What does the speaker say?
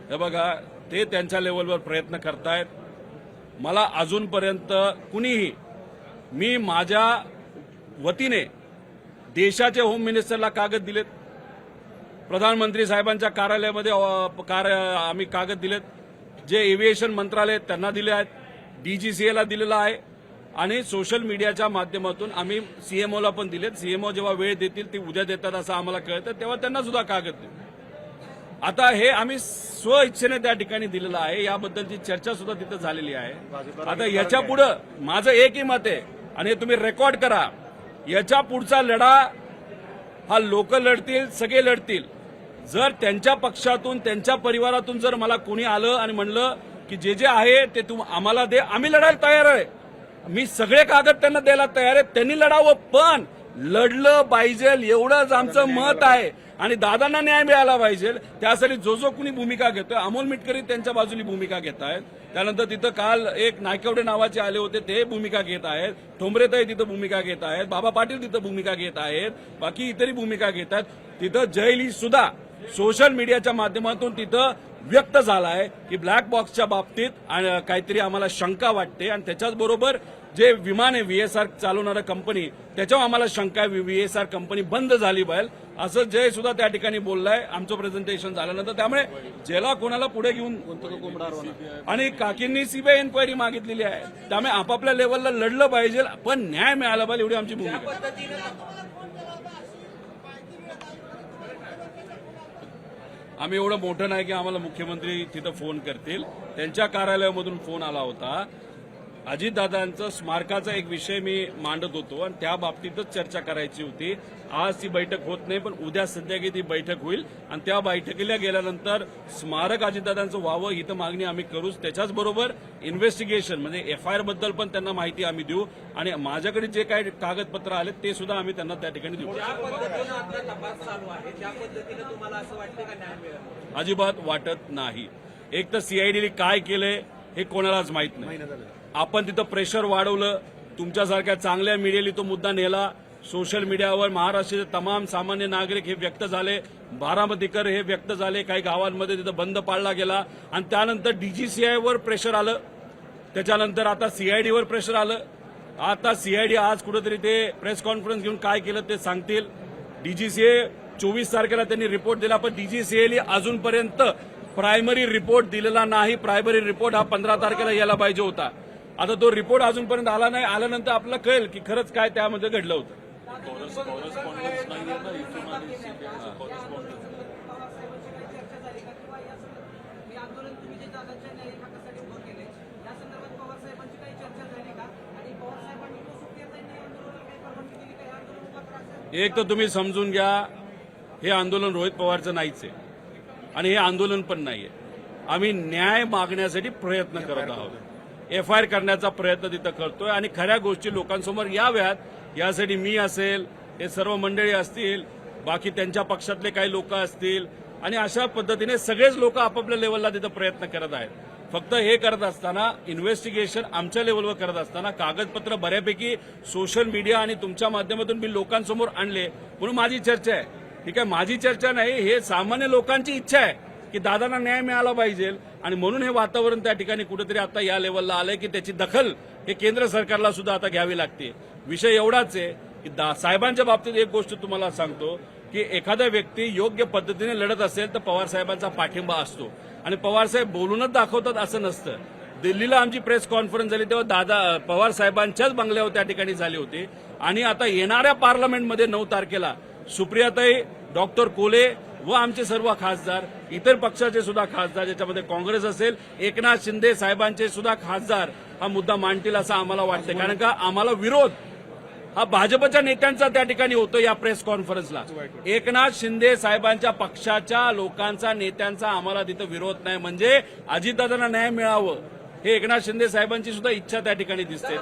हे बघा, ते त्यांच्या लेवलवर प्रयत्न करतायत. मला अजूनपर्यंत कुणीही, मी माझ्या वतीने देशाचे होम मिनिस्टरला कागद दिलेत, प्रधानमंत्री साहेबांच्या कार्यालयामध्ये आम्ही कागद दिलेत, जे एव्हिएशन मंत्रालय त्यांना दिले आहेत, डीजीसीएला दिलेला आहे, आणि सोशल मीडियाच्या माध्यमातून आम्ही सीएमओला पण दिलेत. सीएमओ जेव्हा वेळ देतील ती उद्या देतात असं आम्हाला कळतं, तेव्हा त्यांना सुद्धा कागद देऊ. आता हे आम्ही स्व इच्छेने त्या ठिकाणी दिलेलं आहे, याबद्दलची चर्चा सुद्धा तिथं झालेली आहे. आता याच्या पुढं माझं एकही मत आहे, आणि हे तुम्ही रेकॉर्ड करा, याच्या पुढचा लढा हा लोक लढतील, सगळे लढतील. जर त्यांच्या पक्षातून, त्यांच्या परिवारातून जर मला कोणी आलं आणि म्हणलं की जे जे आहे ते आम्हाला दे, आम्ही लढायला तयार आहे. मी सगळे कागद त्यांना द्यायला तयार आहे, त्यांनी लढावं, पण लढलं पाहिजे एवढंच आमचं मत आहे. आणि दादांना न्याय मिळाला पाहिजे, त्यासाठी जो जो कुणी भूमिका घेतोय, अमोल मिटकरी त्यांच्या बाजूनी भूमिका घेत आहेत. त्यानंतर तिथं काल एक नायकवडे नावाचे आले होते, ते भूमिका घेत आहेत. ठोंबरेताई तिथं भूमिका घेत आहेत, बाबा पाटील तिथं भूमिका घेत आहेत, बाकी इतरही भूमिका घेत आहेत. तिथं जयली सुद्धा सोशल मीडियाच्या माध्यमातून तिथं व्यक्त झाला आहे की ब्लॅक बॉक्सच्या बाबतीत काहीतरी आम्हाला शंका वाटते, आणि त्याच्याच बरोबर जे विमान आहे व्हीएसआर चालवणारं कंपनी, त्याच्यावर आम्हाला शंका आहे, व्हीएसआर कंपनी बंद झाली पाहिजे, असं जय सुद्धा त्या ठिकाणी बोललाय आमचं प्रेझेंटेशन झाल्यानंतर. त्यामुळे ज्याला कोणाला पुढे घेऊन, आणि काकींनी सीबीआय एन्क्वायरी मागितलेली आहे, त्यामुळे आपापल्या लेवलला लढलं पाहिजे, पण न्याय मिळाला पाहिजे, एवढी आमची भूमिका. आम्ही एवढं मोठं नाही की आम्हाला मुख्यमंत्री तिथं फोन करतील. त्यांच्या कार्यालयामधून फोन आला होता. अजितदादांचं स्मारकाचा एक विषय मी मांडत होतो, आणि त्या बाबतीतच चर्चा करायची होती. आज ती बैठक होत नाही, पण उद्या संध्याकाळी ती बैठक होईल, आणि त्या बैठकीला गेल्यानंतर स्मारक अजितदादांचं व्हावं ही तर मागणी आम्ही करूच. त्याच्याच बरोबर इन्व्हेस्टिगेशन म्हणजे एफआयआर बद्दल पण त्यांना माहिती आम्ही देऊ, आणि माझ्याकडे जे काही कागदपत्र आले ते सुद्धा आम्ही त्यांना त्या ठिकाणी देऊ. अजिबात वाटत नाही. एक तर सीआयडीने काय केलंय हे कोणालाच माहित नाही. आपण तिथं प्रेशर वाढवलं, तुमच्यासारख्या चांगल्या मीडियाने तो मुद्दा नेला. सोशल मीडियावर महाराष्ट्राचे तमाम सामान्य नागरिक हे व्यक्त झाले, बारामतीकर हे व्यक्त झाले, काही गावांमध्ये तिथं बंद पाळला गेला, आणि त्यानंतर डीजीसीआयवर प्रेशर आलं, त्याच्यानंतर आता सीआयडीवर प्रेशर आलं. आता सीआयडी आज कुठेतरी ते प्रेस कॉन्फरन्स घेऊन काय केलं ते सांगतील. डीजीसीए 24 तारखेला त्यांनी रिपोर्ट दिला, पण डीजीसीएने अजूनपर्यंत प्रायमरी रिपोर्ट दिलेला नाही. प्रायमरी रिपोर्ट हा 15 तारखेला यायला पाहिजे होता. आता तो रिपोर्ट अजूनपर्यंत आला नाही. आल्यानंतर आपल्याला कळेल की खरंच काय त्यामध्ये घडलं होतं. एक तर तुम्ही समजून घ्या, हे आंदोलन रोहित पवारचं नाहीच आहे, आणि हे आंदोलन पण नाहीये. आम्ही न्याय मागण्यासाठी प्रयत्न करत आहोत, एफआयआर करण्याचा प्रयत्न तिथं करतोय, आणि खऱ्या गोष्टी लोकांसमोर याव्यात यासाठी मी असेल, हे सर्व मंडळी असतील, बाकी त्यांच्या पक्षातले काही लोक असतील, आणि अशा पद्धतीने सगळेच लोक आपापल्या लेवलला तिथं प्रयत्न करत आहेत. फक्त हे करत असताना, इन्व्हेस्टिगेशन आमच्या लेवलवर करत असताना, कागदपत्र बऱ्यापैकी सोशल मीडिया आणि तुमच्या माध्यमातून मी लोकांसमोर आणले, म्हणून माझी चर्चा आहे. ठीक आहे, माझी चर्चा नाही, हे सामान्य लोकांची इच्छा आहे की दादांना न्याय मिळाला पाहिजे, आणि म्हणून हे वातावरण त्या ठिकाणी कुठेतरी आता या लेवलला आलंय की त्याची दखल हे केंद्र सरकारला सुद्धा आता घ्यावी लागते. विषय एवढाच आहे की साहेबांच्या बाबतीत एक गोष्ट तुम्हाला सांगतो की एखादा व्यक्ती योग्य पद्धतीने लढत असेल तर पवार साहेबांचा पाठिंबा असतो, आणि पवार साहेब बोलूनच दाखवतात असं नसतं. दिल्लीला आमची प्रेस कॉन्फरन्स झाली तेव्हा पवार साहेबांच्याच बंगल्यावर त्या ठिकाणी झाली होती, आणि आता येणाऱ्या पार्लमेंटमध्ये 9 तारखेला सुप्रियाताई, डॉक्टर कोले व आमचे सर्व खासदार, इतर पक्षाचे सुद्धा खासदार, ज्याच्यामध्ये काँग्रेस असेल, एकनाथ शिंदे साहेबांचे सुद्धा खासदार हा मुद्दा मांडतील असं आम्हाला वाटतं. कारण का आम्हाला विरोध हा भाजपच्या नेत्यांचा त्या ठिकाणी होतो. या प्रेस कॉन्फरन्सला एकनाथ शिंदे साहेबांच्या पक्षाच्या लोकांचा, नेत्यांचा आम्हाला तिथं विरोध नाही. म्हणजे अजितदादांना न्याय मिळावं हे एकनाथ शिंदे साहेबांची सुद्धा इच्छा त्या ठिकाणी दिसते.